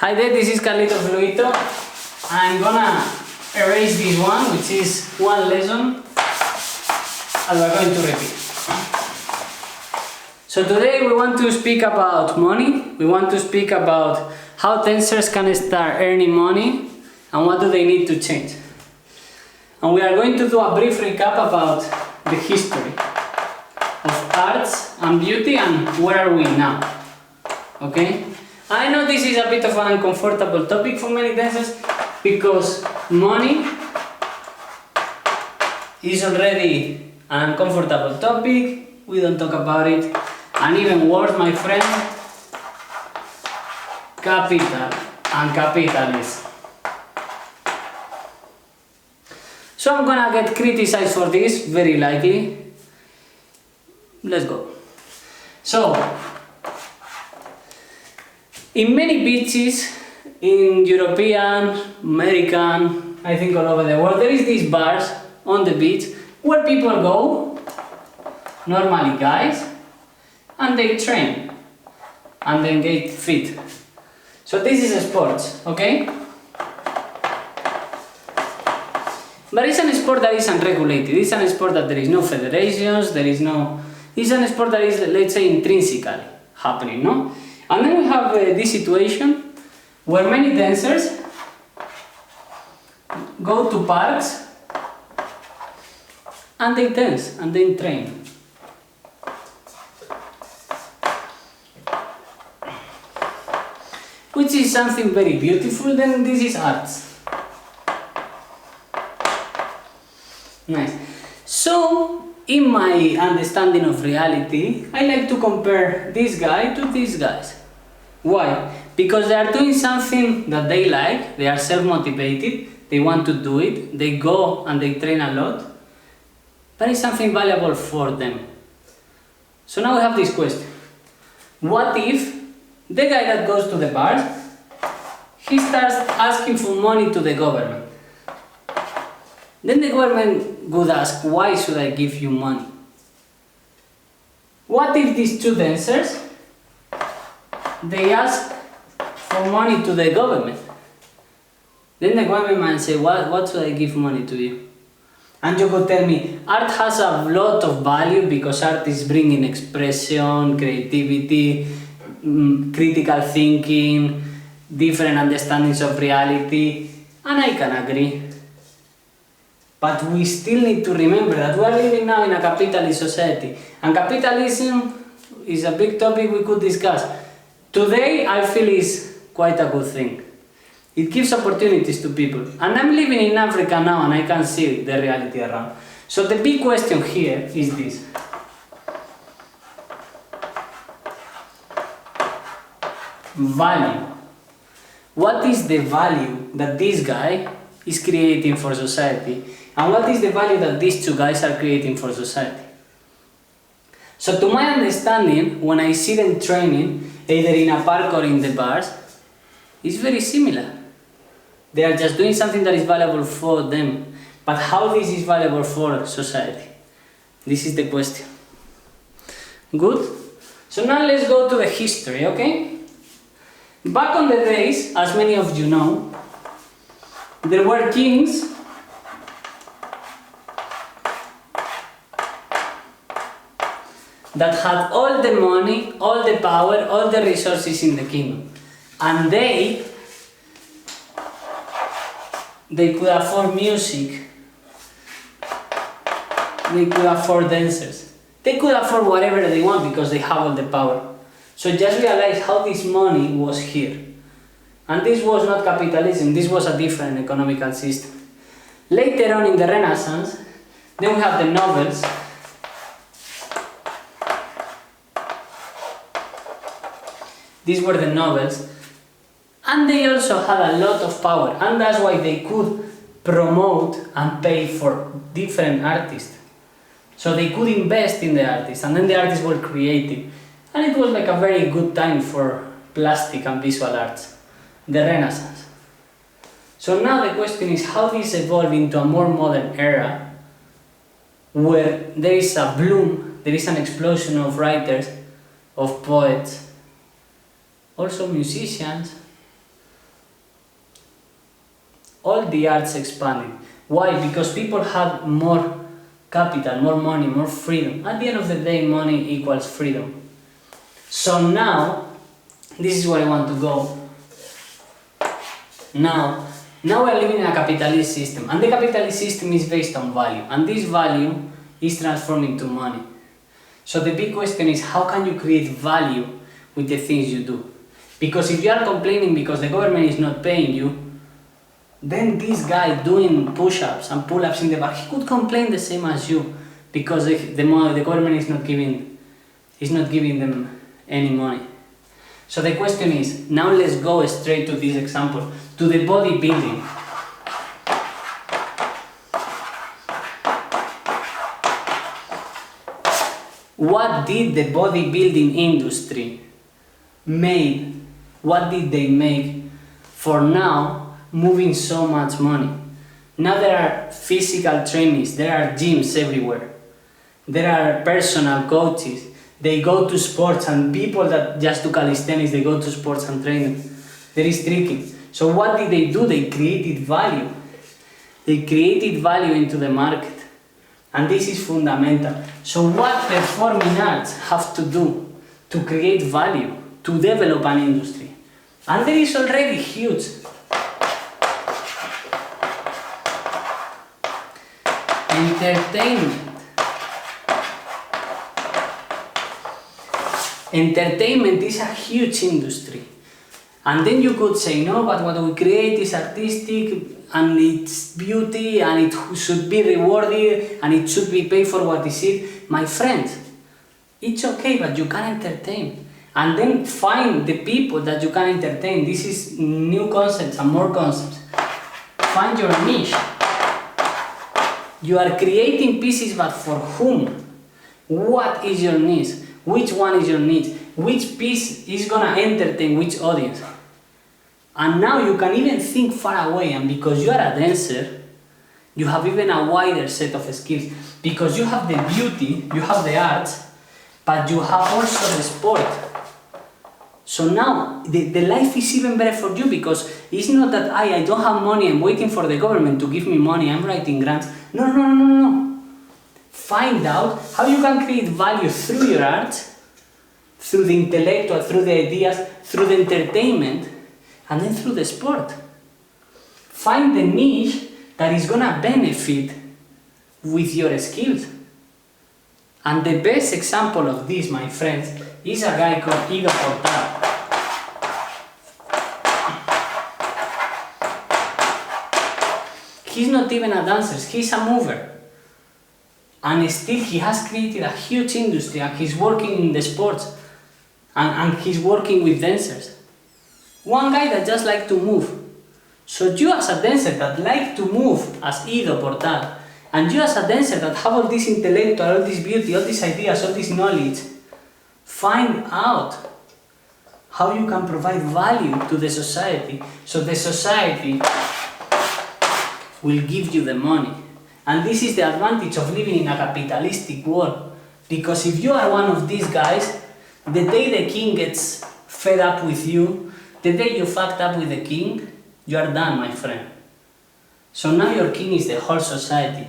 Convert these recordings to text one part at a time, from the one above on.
Hi there, this is Carlito Fluito. I'm gonna erase this one, which is one lesson, and we're going to repeat. So today we want to speak about money. We want to speak about how dancers can start earning money and what do they need to change. And we are going to do a brief recap about the history of arts and beauty and where are we now. Okay? I know this is a bit of an uncomfortable topic for many dancers because money is already an uncomfortable topic. We don't talk about it. And even worse, my friend, capital and capitalism. So I'm gonna get criticized for this, very likely. Let's go. So, in many beaches, in European, American, I think all over the world, there is these bars on the beach where people go, normally guys, and they train and then get fit. So this is a sport, okay? But it's a sport that is unregulated. It's a sport that there is no federations, it's a sport that is, let's say, intrinsically happening, no? And then we have this situation where many dancers go to parks and they dance and they train. Which is something very beautiful, then this is arts. Nice. So, in my understanding of reality, I like to compare this guy to these guys. Why? Because they are doing something that they like, they are self-motivated, they want to do it, they go and they train a lot, but it's something valuable for them. So now we have this question. What if the guy that goes to the bars, he starts asking for money to the government? Then the government would ask, why should I give you money? What if these two dancers, they ask for money to the government? Then the government might say, what should I give money to you? And you could tell me, art has a lot of value because art is bringing expression, creativity, critical thinking, different understandings of reality, and I can agree. But we still need to remember that we are living now in a capitalist society, and capitalism is a big topic we could discuss. Today I feel is quite a good thing. It gives opportunities to people, and I'm living in Africa now and I can see the reality around. So the big question here is this. Value. What is the value that this guy is creating for society? And what is the value that these two guys are creating for society? So to my understanding, when I see them training, either in a park or in the bars, it's very similar. They are just doing something that is valuable for them. But how this is valuable for society? This is the question. Good? So now let's go to the history, okay? Back on the days, as many of you know, there were kings that had all the money, all the power, all the resources in the kingdom. And they could afford music, they could afford dancers, they could afford whatever they want because they have all the power. So just realize how this money was here. And this was not capitalism, this was a different economical system. Later on in the Renaissance, then we have the nobles. These were the nobles. And they also had a lot of power, and that's why they could promote and pay for different artists. So they could invest in the artists, and then the artists were creative. And it was like a very good time for plastic and visual arts, the Renaissance. So now the question is how this evolved into a more modern era where there is a bloom, there is an explosion of writers, of poets, also musicians, all the arts expanded. Why? Because people had more capital, more money, more freedom. At the end of the day, money equals freedom. So now, this is where I want to go. Now we're living in a capitalist system, and the capitalist system is based on value, and this value is transformed into money. So the big question is, how can you create value with the things you do? Because if you are complaining because the government is not paying you, then this guy doing push-ups and pull-ups in the back, he could complain the same as you, because the government is not giving them any money. So the question is, now let's go straight to this example, to the bodybuilding. What did the bodybuilding industry made? What did they make for now moving so much money? Now there are physical trainees, there are gyms everywhere, there are personal coaches. They go to sports, and people that just do calisthenics, they go to sports and training. There is tricking. So what did they do? They created value. They created value into the market. And this is fundamental. So what performing arts have to do to create value, to develop an industry? And there is already huge. Entertainment. Entertainment is a huge industry. And then you could say, no, but what we create is artistic, and it's beauty, and it should be rewarded, and it should be paid for what is it. My friends, it's okay, but you can entertain. And then find the people that you can entertain. This is new concepts and more concepts. Find your niche. You are creating pieces, but for whom? What is your niche? Which one is your niche? Which piece is gonna entertain which audience? And now you can even think far away, and because you are a dancer, you have even a wider set of skills. Because you have the beauty, you have the arts, but you have also the sport. So now the life is even better for you, because it's not that I don't have money, I'm waiting for the government to give me money, I'm writing grants. No. Find out how you can create value through your art, through the intellectual, through the ideas, through the entertainment, and then through the sport. Find the niche that is gonna benefit with your skills. And the best example of this, my friends, is a guy called Ido Portal. He's not even a dancer, he's a mover. And still he has created a huge industry, and he's working in the sports, and he's working with dancers. One guy that just likes to move. So you as a dancer that like to move as Ido Portal, and you as a dancer that have all this intellectual, all this beauty, all these ideas, all this knowledge, find out how you can provide value to the society, so the society will give you the money. And this is the advantage of living in a capitalistic world, because if you are one of these guys, the day the king gets fed up with you, the day you fucked up with the king, you are done, my friend. So now your king is the whole society.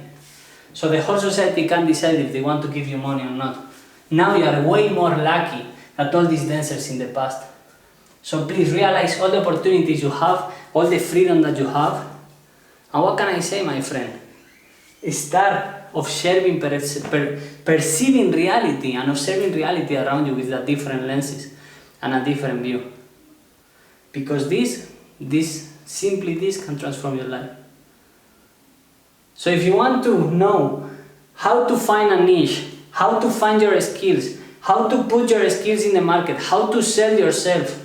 So the whole society can decide if they want to give you money or not. Now you are way more lucky than all these dancers in the past. So please realize all the opportunities you have, all the freedom that you have. And what can I say, my friend? Start observing, perceiving reality, and observing reality around you with a different lenses and a different view. Because this can transform your life. So if you want to know how to find a niche, how to find your skills, how to put your skills in the market, how to sell yourself,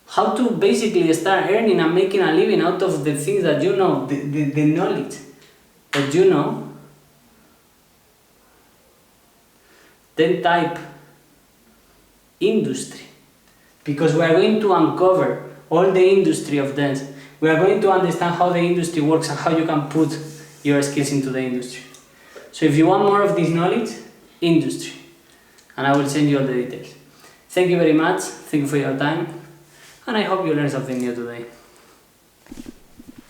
how to basically start earning and making a living out of the things that you know, the knowledge that you know, then type industry. Because we are going to uncover all the industry of dance. We are going to understand how the industry works and how you can put your skills into the industry. So if you want more of this knowledge, industry. And I will send you all the details. Thank you very much. Thank you for your time. And I hope you learned something new today.